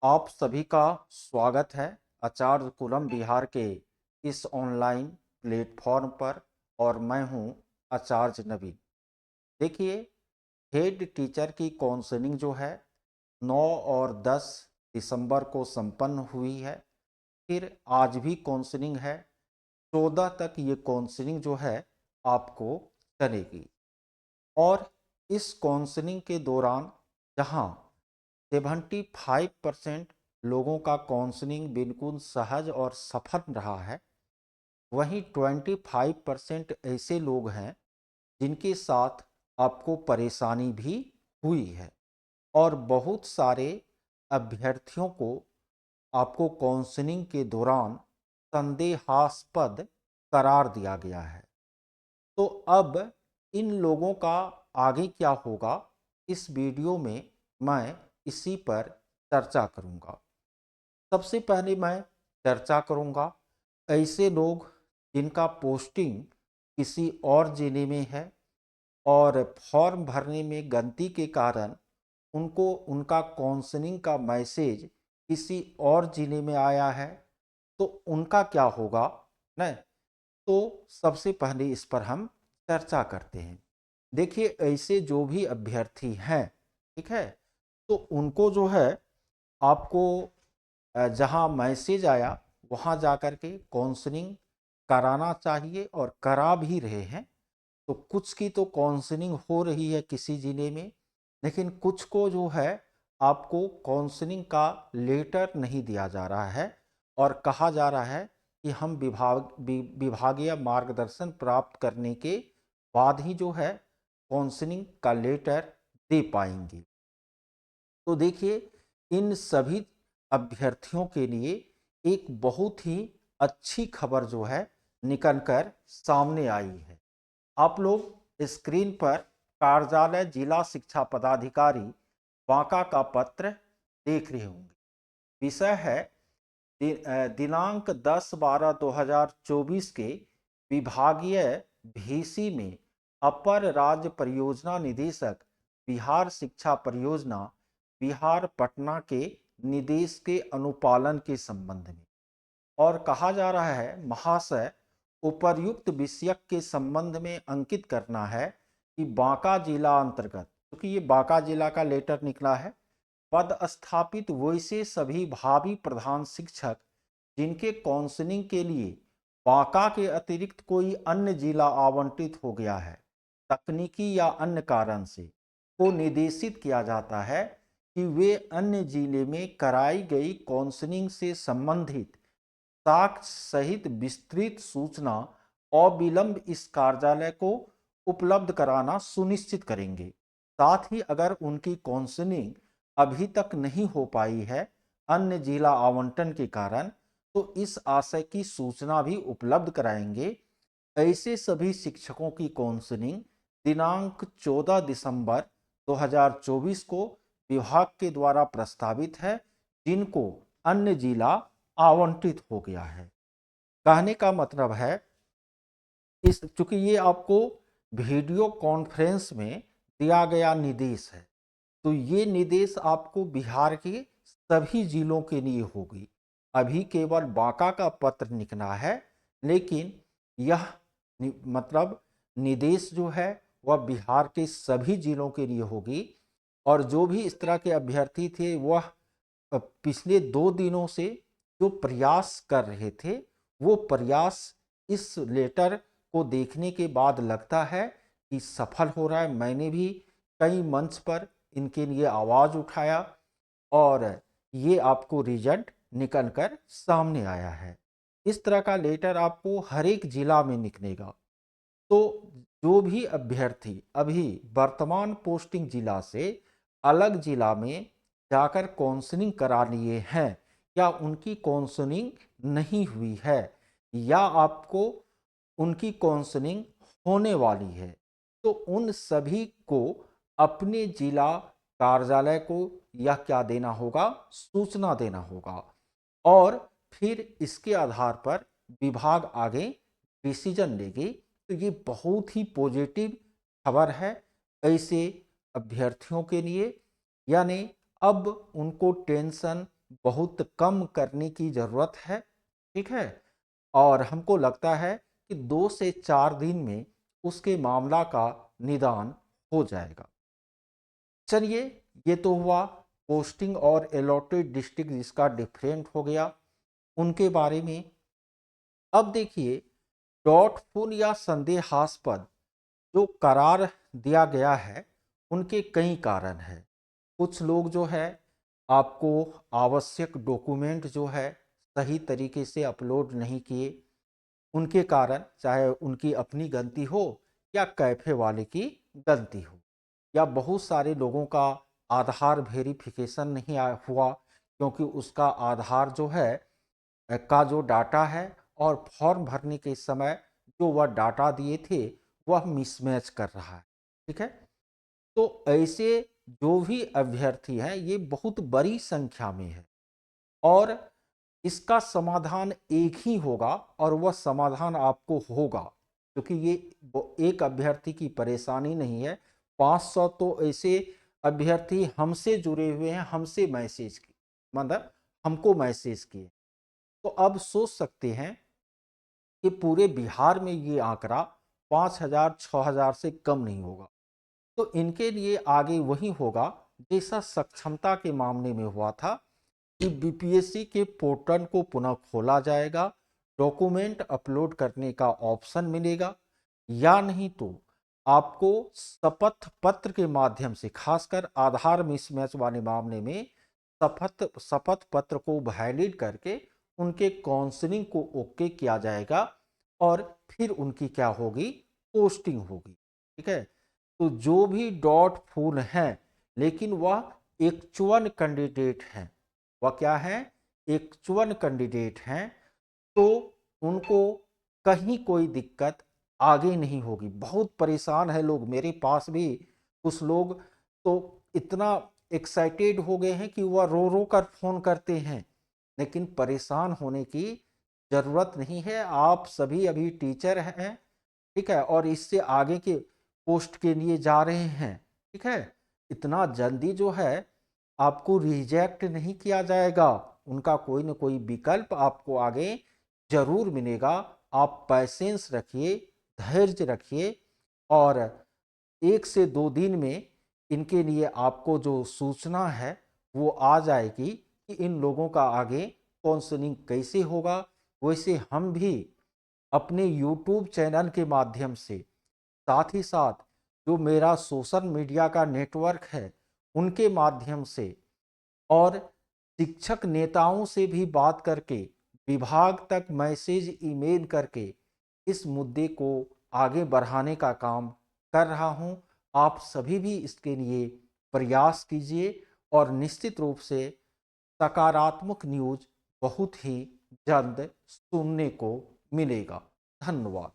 आप सभी का स्वागत है आचार्य कुलम बिहार के इस ऑनलाइन प्लेटफॉर्म पर। और मैं हूं आचार्य नवीन। देखिए, हेड टीचर की काउंसलिंग जो है 9 और 10 दिसंबर को संपन्न हुई है। फिर आज भी काउंसलिंग है। 14 तक ये काउंसलिंग जो है आपको चलेगी। और इस काउंसलिंग के दौरान जहां 75% लोगों का काउंसलिंग बिल्कुल सहज और सफल रहा है, वहीं 25% ऐसे लोग हैं जिनके साथ आपको परेशानी भी हुई है। और बहुत सारे अभ्यर्थियों को आपको काउंसलिंग के दौरान संदेहास्पद करार दिया गया है। तो अब इन लोगों का आगे क्या होगा, इस वीडियो में मैं इसी पर चर्चा करूंगा। सबसे पहले मैं चर्चा करूंगा ऐसे लोग जिनका पोस्टिंग किसी और जिले में है और फॉर्म भरने में गलती के कारण उनको उनका काउंसलिंग का मैसेज किसी और जिले में आया है, तो उनका क्या होगा न। तो सबसे पहले इस पर हम चर्चा करते हैं। देखिए, ऐसे जो भी अभ्यर्थी हैं, ठीक है, तो उनको जो है आपको जहां मैसेज आया वहां जाकर के काउंसलिंग कराना चाहिए और करा भी रहे हैं। तो कुछ की तो काउंसलिंग हो रही है किसी ज़िले में, लेकिन कुछ को जो है आपको काउंसलिंग का लेटर नहीं दिया जा रहा है और कहा जा रहा है कि हम विभागीय मार्गदर्शन प्राप्त करने के बाद ही जो है काउंसलिंग का लेटर दे पाएंगे। तो देखिए, इन सभी अभ्यर्थियों के लिए एक बहुत ही अच्छी खबर जो है निकल कर सामने आई है। आप लोग स्क्रीन पर कार्यालय जिला शिक्षा पदाधिकारी बांका का पत्र देख रहे होंगे। विषय है दिनांक 10/12/2024 के विभागीय भीसी में अपर राज्य परियोजना निदेशक बिहार शिक्षा परियोजना बिहार पटना के निर्देश के अनुपालन के संबंध में। और कहा जा रहा है, महाशय, उपर्युक्त विषयक के संबंध में अंकित करना है कि बांका जिला अंतर्गत, क्योंकि ये बांका जिला का लेटर निकला है, पदस्थापित वैसे सभी भावी प्रधान शिक्षक जिनके काउंसलिंग के लिए बांका के अतिरिक्त कोई अन्य जिला आवंटित हो गया है, तकनीकी या अन्य कारण से, को निर्देशित किया जाता है कि वे अन्य जिले में कराई गई काउंसलिंग से संबंधित साक्ष्य सहित विस्तृत सूचना अविलंब इस कार्यालय को उपलब्ध कराना सुनिश्चित करेंगे। साथ ही अगर उनकी काउंसलिंग अभी तक नहीं हो पाई है अन्य जिला आवंटन के कारण, तो इस आशय की सूचना भी उपलब्ध कराएंगे। ऐसे सभी शिक्षकों की काउंसलिंग दिनांक 14 दिसंबर 2024 को विभाग के द्वारा प्रस्तावित है, जिनको अन्य जिला आवंटित हो गया है। कहने का मतलब है, इस चूंकि ये आपको वीडियो कॉन्फ्रेंस में दिया गया निर्देश है, तो ये निर्देश आपको बिहार के सभी जिलों के लिए होगी। अभी केवल बांका का पत्र निकला है, लेकिन यह मतलब निर्देश जो है वह बिहार के सभी जिलों के लिए होगी। और जो भी इस तरह के अभ्यर्थी थे वह पिछले 2 दिनों से जो प्रयास कर रहे थे, वो प्रयास इस लेटर को देखने के बाद लगता है कि सफल हो रहा है। मैंने भी कई मंच पर इनके लिए आवाज़ उठाया और ये आपको रिजल्ट निकल कर सामने आया है। इस तरह का लेटर आपको हर एक जिला में निकलेगा। तो जो भी अभ्यर्थी अभी वर्तमान पोस्टिंग जिला से अलग जिला में जाकर काउंसलिंग करा लिए हैं, या उनकी काउंसलिंग नहीं हुई है, या आपको उनकी काउंसलिंग होने वाली है, तो उन सभी को अपने जिला कार्यालय को यह क्या देना होगा, सूचना देना होगा। और फिर इसके आधार पर विभाग आगे डिसीजन लेगी। तो ये बहुत ही पॉजिटिव खबर है ऐसे अभ्यर्थियों के लिए। यानी अब उनको टेंशन बहुत कम करने की ज़रूरत है, ठीक है? और हमको लगता है कि 2 से 4 दिन में उसके मामला का निदान हो जाएगा। चलिए, ये तो हुआ पोस्टिंग और अलॉटेड डिस्ट्रिक्ट जिसका डिफरेंट हो गया, उनके बारे में। अब देखिए, डाउटफुल या संदेहास्पद जो करार दिया गया है, उनके कई कारण हैं। कुछ लोग जो है आपको आवश्यक डॉक्यूमेंट जो है सही तरीके से अपलोड नहीं किए, उनके कारण, चाहे उनकी अपनी गलती हो या कैफे वाले की गलती हो, या बहुत सारे लोगों का आधार वेरिफिकेशन नहीं हुआ क्योंकि उसका आधार जो है का जो डाटा है और फॉर्म भरने के समय जो वह डाटा दिए थे वह मिसमैच कर रहा है, ठीक है? तो ऐसे जो भी अभ्यर्थी हैं ये बहुत बड़ी संख्या में है, और इसका समाधान एक ही होगा, और वह समाधान आपको होगा, क्योंकि ये एक अभ्यर्थी की परेशानी नहीं है। 500 तो ऐसे अभ्यर्थी हमसे जुड़े हुए हैं, हमसे मैसेज की, मतलब हमको मैसेज किए। तो अब सोच सकते हैं कि पूरे बिहार में ये आंकड़ा 5,000 6,000 से कम नहीं होगा। तो इनके लिए आगे वही होगा जैसा सक्षमता के मामले में हुआ था कि बीपीएससी के पोर्टल को पुनः खोला जाएगा, डॉक्यूमेंट अपलोड करने का ऑप्शन मिलेगा, या नहीं तो आपको शपथ पत्र के माध्यम से, खासकर आधार मिसमैच वाले मामले में शपथ शपथ पत्र को वैलिड करके उनके काउंसलिंग को ओके किया जाएगा, और फिर उनकी क्या होगी, पोस्टिंग होगी, ठीक है? तो जो भी डाउटफुल हैं लेकिन वह एक्चुअल कैंडिडेट हैं, वह क्या है, एक्चुअल कैंडिडेट हैं, तो उनको कहीं कोई दिक्कत आगे नहीं होगी। बहुत परेशान है लोग, मेरे पास भी कुछ लोग तो इतना एक्साइटेड हो गए हैं कि वह रो रो कर फोन करते हैं, लेकिन परेशान होने की ज़रूरत नहीं है। आप सभी अभी टीचर हैं, ठीक है, और इससे आगे के पोस्ट के लिए जा रहे हैं, ठीक है? इतना जल्दी जो है आपको रिजेक्ट नहीं किया जाएगा, उनका कोई ना कोई विकल्प आपको आगे जरूर मिलेगा। आप पैसेंस रखिए, धैर्य रखिए, और 1 से 2 दिन में इनके लिए आपको जो सूचना है वो आ जाएगी कि इन लोगों का आगे काउंसलिंग कैसे होगा। वैसे हम भी अपने यूट्यूब चैनल के माध्यम से, साथ ही साथ जो मेरा सोशल मीडिया का नेटवर्क है उनके माध्यम से, और शिक्षक नेताओं से भी बात करके, विभाग तक मैसेज ईमेल करके इस मुद्दे को आगे बढ़ाने का काम कर रहा हूं। आप सभी भी इसके लिए प्रयास कीजिए, और निश्चित रूप से सकारात्मक न्यूज बहुत ही जल्द सुनने को मिलेगा। धन्यवाद।